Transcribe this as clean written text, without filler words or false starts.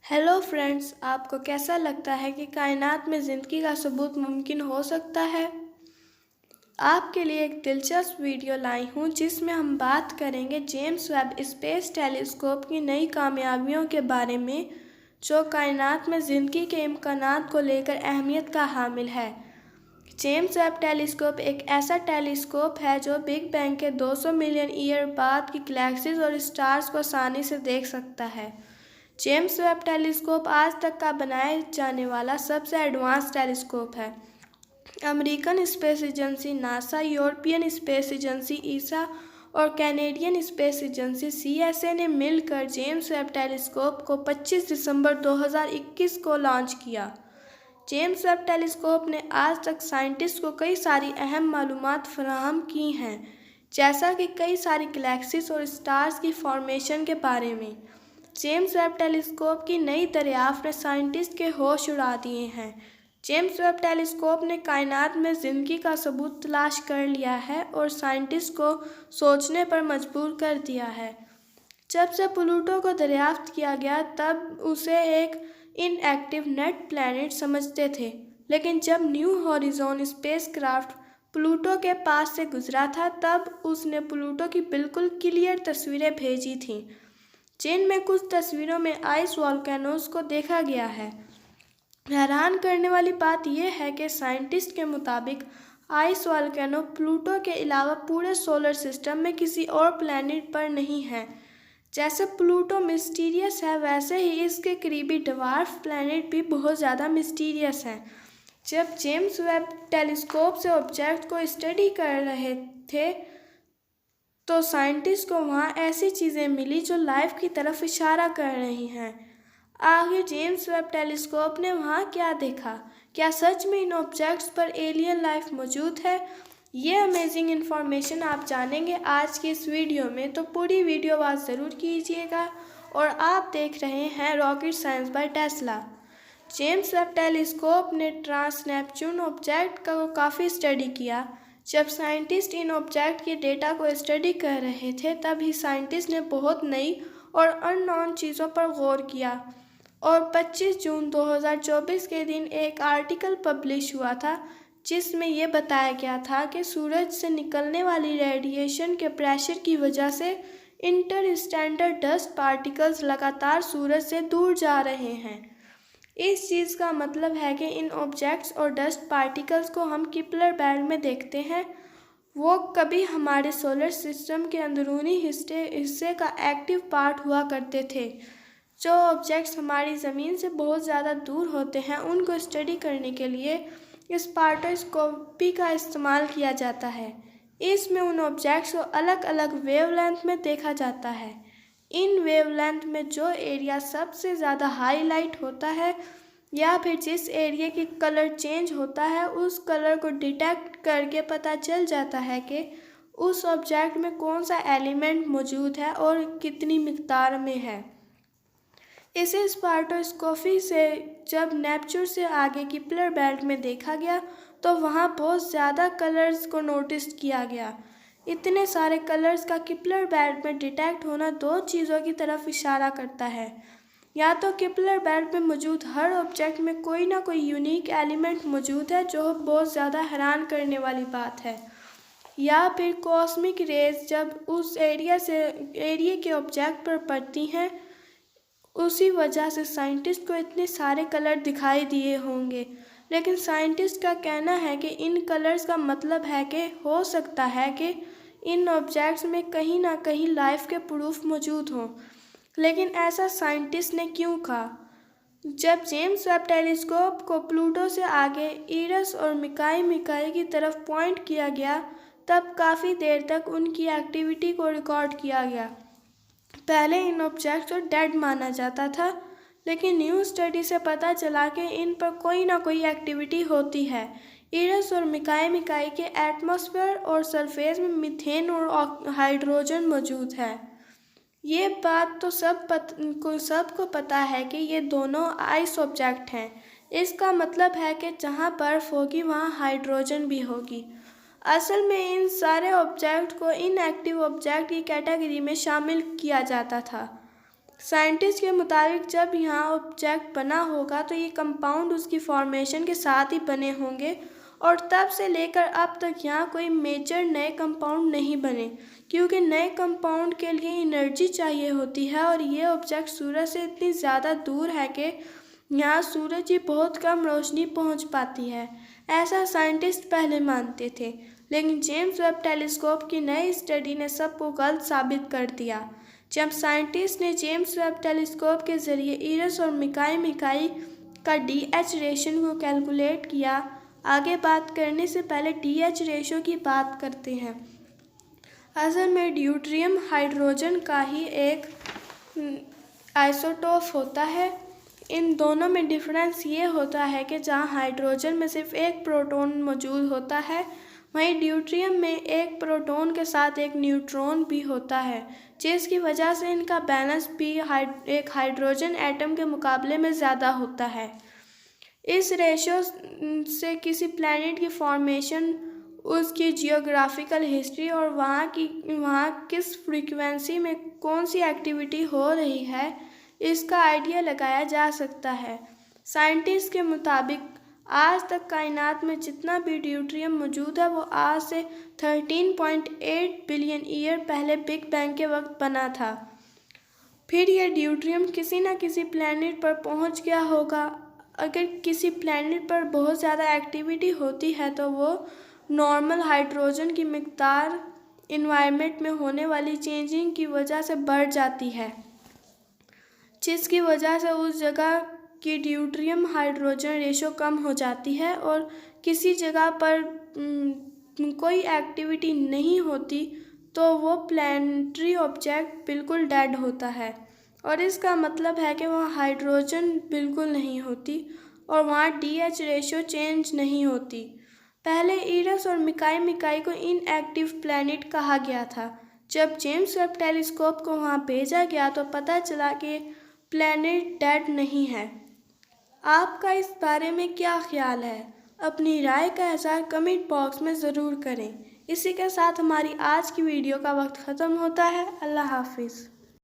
Hello friends, आपको कैसा लगता है कि कायनात में ज़िंदगी का सबूत मुमकिन हो सकता है? आपके लिए एक दिलचस्प वीडियो लाई हूँ जिसमें हम बात करेंगे जेम्स वेब स्पेस टेलीस्कोप की नई कामयाबियों के बारे में, जो कायनात में ज़िंदगी के इम्कानात को लेकर अहमियत का हामिल है। जेम्स वेब टेलीस्कोप एक ऐसा टेलीस्कोप है जो बिग बैंग के 200 मिलियन ईयर बाद की गैलेक्सीज और स्टार्स को आसानी से देख सकता है। जेम्स वेब टेलीस्कोप आज तक का बनाया जाने वाला सबसे एडवांस टेलीस्कोप है। American space agency NASA, European space agency ESA और कैनेडियन स्पेस एजेंसी सीएसए ने मिलकर जेम्स वेब टेलीस्कोप को 25 दिसंबर 2021 को लॉन्च किया। जेम्स वेब टेलीस्कोप ने आज तक साइंटिस्ट को कई सारी अहम मालूमात फराहम की हैं, जैसा कि कई सारी गैलेक्सीज और स्टार्स की फॉर्मेशन के बारे में। जेम्स वेब टेलीस्कोप की नई दरियाफ्त ने साइंटिस्ट के होश उड़ा दिए हैं। जेम्स वेब टेलीस्कोप ने कायनात में ज़िंदगी का सबूत तलाश कर लिया है और साइंटिस्ट को सोचने पर मजबूर कर दिया है। जब से प्लूटो को दरियाफ्त किया गया तब उसे एक इनएक्टिव नेट प्लैनेट समझते थे, लेकिन जब न्यू हॉरिज़ॉन स्पेसक्राफ्ट प्लूटो के पास से गुजरा था तब उसने प्लूटो की बिल्कुल क्लियर तस्वीरें भेजी थीं, जिनमें कुछ तस्वीरों में आइस वॉल्केनोज को देखा गया है। हैरान करने वाली बात यह है कि साइंटिस्ट के मुताबिक आइस वॉल्केनो प्लूटो के अलावा पूरे सोलर सिस्टम में किसी और प्लैनेट पर नहीं है। जैसे प्लूटो मिस्टीरियस है, वैसे ही इसके करीबी ड्वार्फ प्लैनेट भी बहुत ज़्यादा मिस्टीरियस हैं। जब जेम्स वेब टेलीस्कोप से ऑब्जेक्ट को स्टडी कर रहे थे तो साइंटिस्ट को वहाँ ऐसी चीज़ें मिली जो लाइफ की तरफ इशारा कर रही हैं। आखिर जेम्स वेब टेलीस्कोप ने वहाँ क्या देखा? क्या सच में इन ऑब्जेक्ट्स पर एलियन लाइफ मौजूद है? ये अमेजिंग इन्फॉर्मेशन आप जानेंगे आज की इस वीडियो में, तो पूरी वीडियो वॉच ज़रूर कीजिएगा। और आप देख रहे हैं rocket science by Tesla. James Webb telescope ने ट्रांस नेपच्यून ऑब्जेक्ट का काफ़ी स्टडी किया। जब साइंटिस्ट इन ऑब्जेक्ट के डेटा को स्टडी कर रहे थे तब ही साइंटिस्ट ने बहुत नई और अननोन चीज़ों पर गौर किया और 25 जून 2024 के दिन एक आर्टिकल पब्लिश हुआ था जिसमें यह बताया गया था कि सूरज से निकलने वाली रेडिएशन के प्रेशर की वजह से इंटरस्टेलर डस्ट पार्टिकल्स लगातार सूरज से दूर जा रहे हैं। इस चीज़ का मतलब है कि इन ऑब्जेक्ट्स और डस्ट पार्टिकल्स को हम किपलर बेल्ट में देखते हैं, वो कभी हमारे सोलर सिस्टम के अंदरूनी हिस्से का एक्टिव पार्ट हुआ करते थे। जो ऑब्जेक्ट्स हमारी ज़मीन से बहुत ज़्यादा दूर होते हैं उनको स्टडी करने के लिए स्पेक्ट्रोस्कोपी का इस्तेमाल किया जाता है। इसमें उन ऑब्जेक्ट्स को अलग अलग वेवलेंथ में देखा जाता है। इन वेवलेंथ में जो एरिया सबसे ज़्यादा हाईलाइट होता है या फिर जिस एरिया की कलर चेंज होता है उस कलर को डिटेक्ट करके पता चल जाता है कि उस ऑब्जेक्ट में कौन सा एलिमेंट मौजूद है और कितनी मिकदार में है। इसे स्पेक्ट्रोस्कोपी से जब नेपच्यून से आगे की किपलर बेल्ट में देखा गया तो वहाँ बहुत ज़्यादा कलर्स को नोटिस किया गया। इतने सारे कलर्स का किपलर बेल्ट में डिटेक्ट होना दो चीज़ों की तरफ इशारा करता है। या तो किपलर बेल्ट में मौजूद हर ऑब्जेक्ट में कोई ना कोई यूनिक एलिमेंट मौजूद है, जो बहुत ज़्यादा हैरान करने वाली बात है, या फिर कॉस्मिक रेज जब उस एरिया के ऑब्जेक्ट पर पड़ती हैं उसी वजह से साइंटिस्ट को इतने सारे कलर दिखाई दिए होंगे। लेकिन साइंटिस्ट का कहना है कि इन कलर्स का मतलब है कि हो सकता है कि इन ऑब्जेक्ट्स में कहीं ना कहीं लाइफ के प्रूफ मौजूद हों। लेकिन ऐसा साइंटिस्ट ने क्यों कहा? जब जेम्स वेब टेलीस्कोप को प्लूटो से आगे ईरस और मिकाई की तरफ पॉइंट किया गया तब काफ़ी देर तक उनकी एक्टिविटी को रिकॉर्ड किया गया। पहले इन ऑब्जेक्ट्स को डेड माना जाता था, लेकिन न्यू स्टडी से पता चला कि इन पर कोई ना कोई एक्टिविटी होती है। ईरस और मिकाई के एटमॉस्फेयर और सरफेस में मीथेन और हाइड्रोजन मौजूद है। ये बात तो सबको पता है कि ये दोनों आइस ऑब्जेक्ट हैं। इसका मतलब है कि जहाँ बर्फ़ होगी वहाँ हाइड्रोजन भी होगी। असल में इन सारे ऑब्जेक्ट को इनएक्टिव ऑब्जेक्ट की कैटेगरी में शामिल किया जाता था। साइंटिस्ट के मुताबिक जब यहाँ ऑब्जेक्ट बना होगा तो ये कंपाउंड उसकी फॉर्मेशन के साथ ही बने होंगे और तब से लेकर अब तक यहाँ कोई मेजर नए कंपाउंड नहीं बने, क्योंकि नए कंपाउंड के लिए एनर्जी चाहिए होती है और ये ऑब्जेक्ट सूरज से इतनी ज़्यादा दूर है कि यहाँ सूरज की बहुत कम रोशनी पहुँच पाती है। ऐसा साइंटिस्ट पहले मानते थे, लेकिन जेम्स वेब टेलीस्कोप की नई स्टडी ने सबको गलत साबित कर दिया। जब साइंटिस्ट ने जेम्स वेब टेलीस्कोप के ज़रिए इरस और मिकाई का DH रेशियो को कैलकुलेट किया। आगे बात करने से पहले DH रेशियो की बात करते हैं। असल में ड्यूट्रियम हाइड्रोजन का ही एक आइसोटोप होता है। इन दोनों में डिफरेंस ये होता है कि जहाँ हाइड्रोजन में सिर्फ एक प्रोटॉन मौजूद होता है, वहीं ड्यूट्रियम में एक प्रोटॉन के साथ एक न्यूट्रॉन भी होता है, जिसकी वजह से इनका बैलेंस भी एक हाइड्रोजन एटम के मुकाबले में ज़्यादा होता है। इस रेशियो से किसी प्लैनेट की फॉर्मेशन, उसकी जियोग्राफिकल हिस्ट्री और वहाँ किस फ्रीक्वेंसी में कौन सी एक्टिविटी हो रही है, इसका आइडिया लगाया जा सकता है। साइंटिस्ट के मुताबिक आज तक कायनात में जितना भी ड्यूट्रियम मौजूद है वो आज से 13.8 बिलियन ईयर पहले बिग बैंग के वक्त बना था। फिर यह ड्यूट्रियम किसी न किसी प्लैनेट पर पहुंच गया होगा। अगर किसी प्लैनेट पर बहुत ज़्यादा एक्टिविटी होती है तो वो नॉर्मल हाइड्रोजन की मिक़दार इन्वायरमेंट में होने वाली चेंजिंग की वजह से बढ़ जाती है, जिसकी वजह से उस जगह की ड्यूट्रियम हाइड्रोजन रेशो कम हो जाती है और किसी जगह पर कोई एक्टिविटी नहीं होती तो वो प्लैनेटरी ऑब्जेक्ट बिल्कुल डेड होता है और इसका मतलब है कि वहाँ हाइड्रोजन बिल्कुल नहीं होती और वहाँ DH रेशो चेंज नहीं होती। पहले इरस और मिकाई को इनएक्टिव प्लैनेट कहा गया था। जब जेम्स वेब टेलीस्कोप को वहाँ भेजा गया तो पता चला कि प्लैनेट डेड नहीं है। आपका इस बारे में क्या ख्याल है? अपनी राय का इज़हार कमेंट बॉक्स में ज़रूर करें। इसी के साथ हमारी आज की वीडियो का वक्त ख़त्म होता है। अल्लाह हाफिज़।